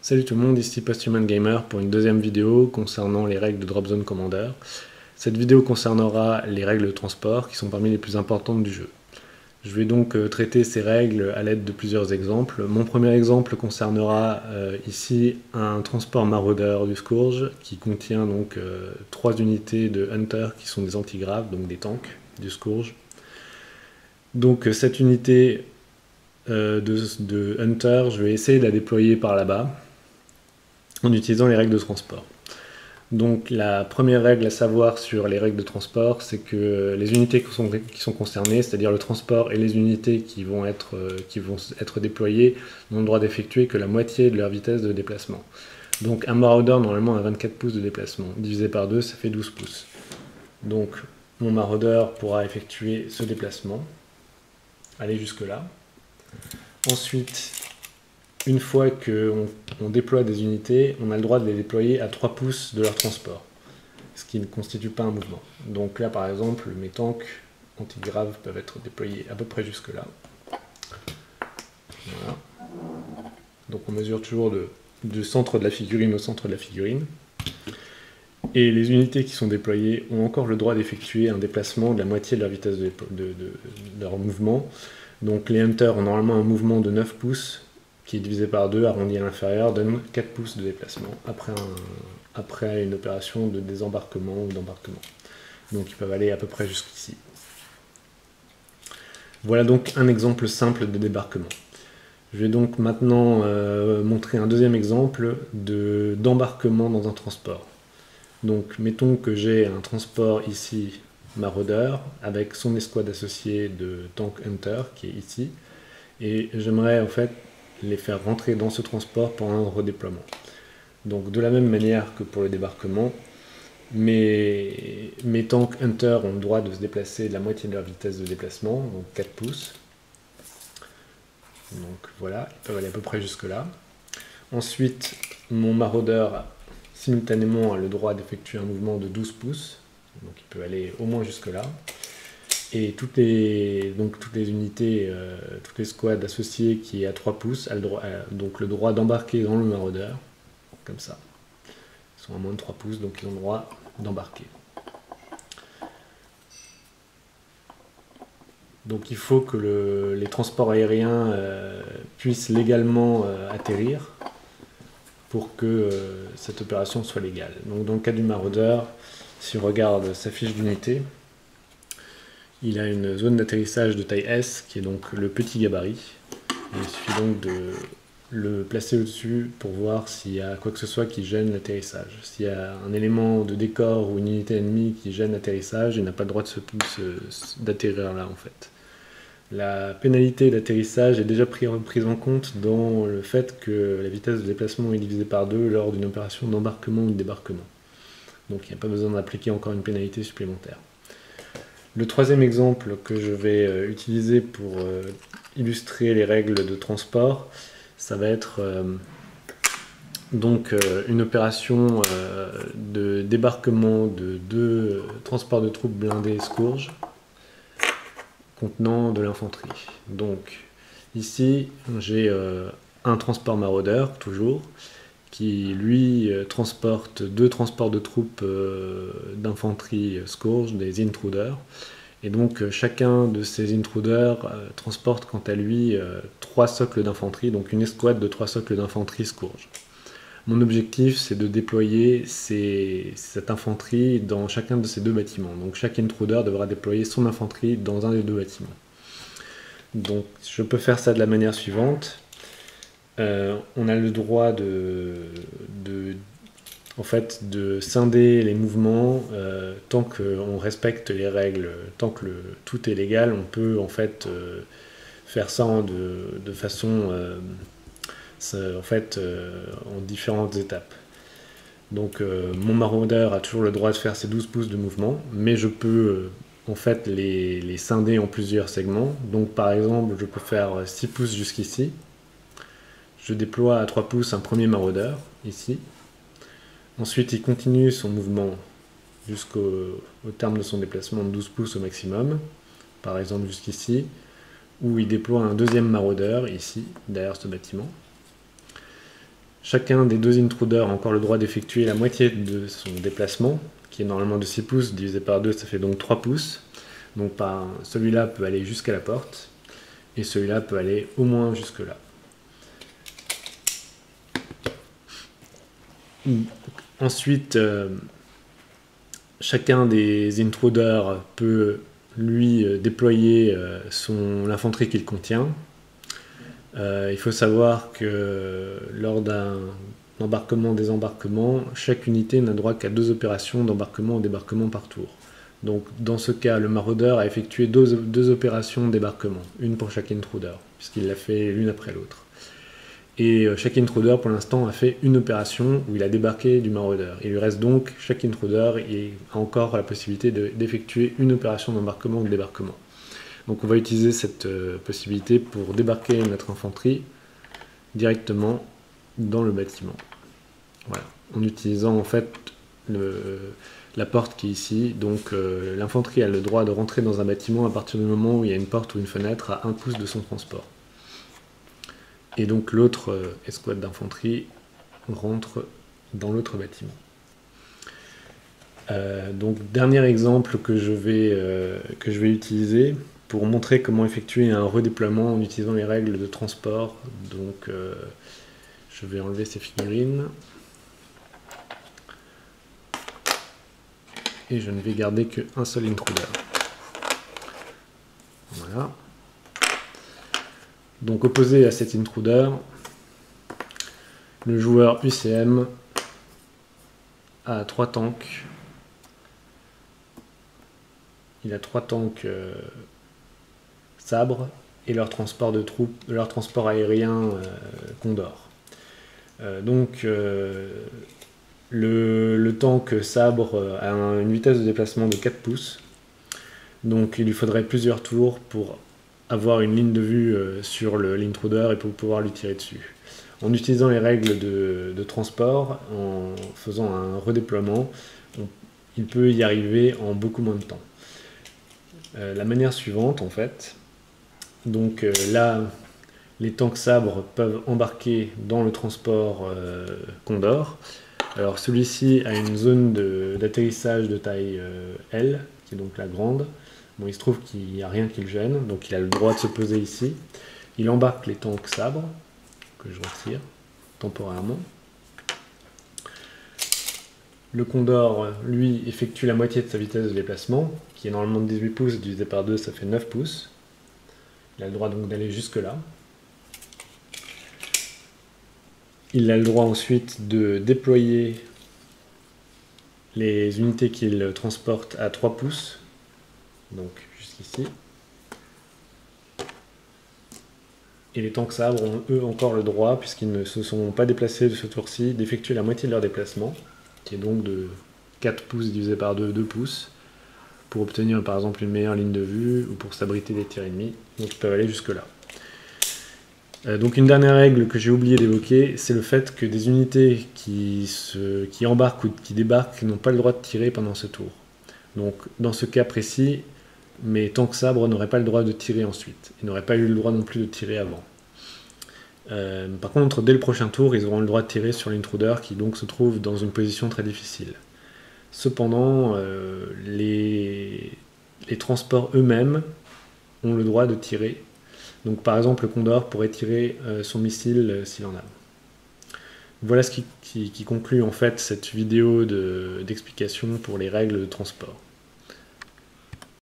Salut tout le monde, ici Posthuman Gamer pour une deuxième vidéo concernant les règles de Dropzone Commander. Cette vidéo concernera les règles de transport qui sont parmi les plus importantes du jeu. Je vais donc traiter ces règles à l'aide de plusieurs exemples. Mon premier exemple concernera ici un transport maraudeur du Scourge qui contient donc 3 unités de Hunter qui sont des antigraves, donc des tanks du Scourge. Donc cette unité de Hunter, je vais essayer de la déployer par là-bas en utilisant les règles de transport. Donc la première règle à savoir sur les règles de transport, c'est que les unités qui sont concernées, c'est-à-dire le transport et les unités qui vont être déployées, n'ont le droit d'effectuer que la moitié de leur vitesse de déplacement. Donc un maraudeur normalement a 24 pouces de déplacement, divisé par 2 ça fait 12 pouces. Donc mon maraudeur pourra effectuer ce déplacement, aller jusque là. Ensuite, une fois qu'on déploie des unités, on a le droit de les déployer à 3 pouces de leur transport, ce qui ne constitue pas un mouvement. Donc là, par exemple, mes tanks antigraves peuvent être déployés à peu près jusque là. Voilà. Donc on mesure toujours du centre de la figurine au centre de la figurine. Et les unités qui sont déployées ont encore le droit d'effectuer un déplacement de la moitié de leur vitesse de leur mouvement. Donc les Hunters ont normalement un mouvement de 9 pouces, qui est divisé par 2, arrondi à l'inférieur, donne 4 pouces de déplacement après une opération de désembarquement ou d'embarquement. Donc ils peuvent aller à peu près jusqu'ici. Voilà donc un exemple simple de débarquement. Je vais donc maintenant montrer un deuxième exemple d'embarquement dans un transport. Donc mettons que j'ai un transport ici, maraudeur, avec son escouade associée de tank Hunter, qui est ici, et j'aimerais en fait les faire rentrer dans ce transport pour un redéploiement. Donc de la même manière que pour le débarquement, mes tanks Hunter ont le droit de se déplacer de la moitié de leur vitesse de déplacement, donc 4 pouces. Donc voilà, ils peuvent aller à peu près jusque là. Ensuite, mon maraudeur simultanément a le droit d'effectuer un mouvement de 12 pouces, donc il peut aller au moins jusque là. Et toutes les unités, toutes les squads associées qui est à 3 pouces, donc le droit d'embarquer dans le maraudeur, comme ça. Ils sont à moins de 3 pouces, donc ils ont le droit d'embarquer. Donc il faut que les transports aériens puissent légalement atterrir pour que cette opération soit légale. Donc dans le cas du maraudeur, si on regarde sa fiche d'unité, il a une zone d'atterrissage de taille S, qui est donc le petit gabarit. Il suffit donc de le placer au-dessus pour voir s'il y a quoi que ce soit qui gêne l'atterrissage. S'il y a un élément de décor ou une unité ennemie qui gêne l'atterrissage, il n'a pas le droit d'atterrir là en fait. La pénalité d'atterrissage est déjà prise en compte dans le fait que la vitesse de déplacement est divisée par 2 lors d'une opération d'embarquement ou de débarquement. Donc il n'y a pas besoin d'appliquer encore une pénalité supplémentaire. Le troisième exemple que je vais utiliser pour illustrer les règles de transport, ça va être une opération de débarquement de 2 transports de troupes blindés Scourge contenant de l'infanterie. Donc ici j'ai un transport maraudeur, toujours, qui lui transporte 2 transports de troupes d'infanterie Scourge, des intruders. Et donc chacun de ces intruders transporte quant à lui 3 socles d'infanterie, donc une escouade de 3 socles d'infanterie Scourge. Mon objectif, c'est de déployer cette infanterie dans chacun de ces 2 bâtiments. Donc chaque intruder devra déployer son infanterie dans un des 2 bâtiments. Donc je peux faire ça de la manière suivante. On a le droit de scinder les mouvements tant qu'on respecte les règles, tant que tout est légal, on peut en fait faire ça de façon en différentes étapes. Donc mon maraudeur a toujours le droit de faire ses 12 pouces de mouvement, mais je peux en fait les scinder en plusieurs segments. Donc par exemple, je peux faire 6 pouces jusqu'ici. Je déploie à 3 pouces un premier maraudeur, ici. Ensuite, il continue son mouvement jusqu'au terme de son déplacement de 12 pouces au maximum, par exemple jusqu'ici, où il déploie un deuxième maraudeur, ici, derrière ce bâtiment. Chacun des deux intruders a encore le droit d'effectuer la moitié de son déplacement, qui est normalement de 6 pouces, divisé par 2, ça fait donc 3 pouces. Donc celui-là peut aller jusqu'à la porte, et celui-là peut aller au moins jusque là. Ensuite, chacun des intruders peut lui déployer l'infanterie qu'il contient. Il faut savoir que lors d'un embarquement-désembarquement, chaque unité n'a droit qu'à 2 opérations d'embarquement ou débarquement par tour. Donc dans ce cas, le maraudeur a effectué deux opérations de débarquement, une pour chaque intruder, puisqu'il l'a fait l'une après l'autre. Et chaque intruder, pour l'instant, a fait une opération où il a débarqué du maraudeur. Il lui reste donc, chaque intruder a encore la possibilité d'effectuer une opération d'embarquement ou de débarquement. Donc on va utiliser cette possibilité pour débarquer notre infanterie directement dans le bâtiment. Voilà. En utilisant en fait la porte qui est ici. Donc l'infanterie a le droit de rentrer dans un bâtiment à partir du moment où il y a une porte ou une fenêtre à 1 pouce de son transport. Et donc l'autre escouade d'infanterie rentre dans l'autre bâtiment. Donc dernier exemple que je vais utiliser pour montrer comment effectuer un redéploiement en utilisant les règles de transport. Donc je vais enlever ces figurines. Et je ne vais garder qu'un seul intruder. Voilà. Donc opposé à cet intruder, le joueur UCM a 3 tanks. Il a 3 tanks sabres et leur transport de troupes, leur transport aérien Condor. Le tank sabre a une vitesse de déplacement de 4 pouces. Donc il lui faudrait plusieurs tours pour avoir une ligne de vue sur l'intruder et pour pouvoir lui tirer dessus. En utilisant les règles de transport, en faisant un redéploiement, il peut y arriver en beaucoup moins de temps. La manière suivante en fait, donc là les tanks sabres peuvent embarquer dans le transport Condor. Alors celui-ci a une zone d'atterrissage de taille L, qui est donc la grande. Bon, il se trouve qu'il n'y a rien qui le gêne, donc il a le droit de se poser ici. Il embarque les tanks sabres, que je retire temporairement. Le Condor, lui, effectue la moitié de sa vitesse de déplacement, qui est normalement de 18 pouces, divisé par 2, ça fait 9 pouces. Il a le droit donc d'aller jusque là. Il a le droit ensuite de déployer les unités qu'il transporte à 3 pouces, donc jusqu'ici. Et les tanks sabres ont eux encore le droit, puisqu'ils ne se sont pas déplacés de ce tour-ci, d'effectuer la moitié de leur déplacement, qui est donc de 4 pouces divisé par 2, 2 pouces, pour obtenir par exemple une meilleure ligne de vue, ou pour s'abriter des tirs ennemis, donc ils peuvent aller jusque là. Donc une dernière règle que j'ai oublié d'évoquer, c'est le fait que des unités qui embarquent ou qui débarquent n'ont pas le droit de tirer pendant ce tour. Donc dans ce cas précis, mes tanks sabres n'auraient pas le droit de tirer ensuite. Ils n'auraient pas eu le droit non plus de tirer avant. Par contre, dès le prochain tour, ils auront le droit de tirer sur l'intruder qui donc se trouve dans une position très difficile. Cependant, les transports eux-mêmes ont le droit de tirer. Donc par exemple, le Condor pourrait tirer son missile s'il en a. Voilà ce qui conclut en fait cette vidéo d'explication pour les règles de transport.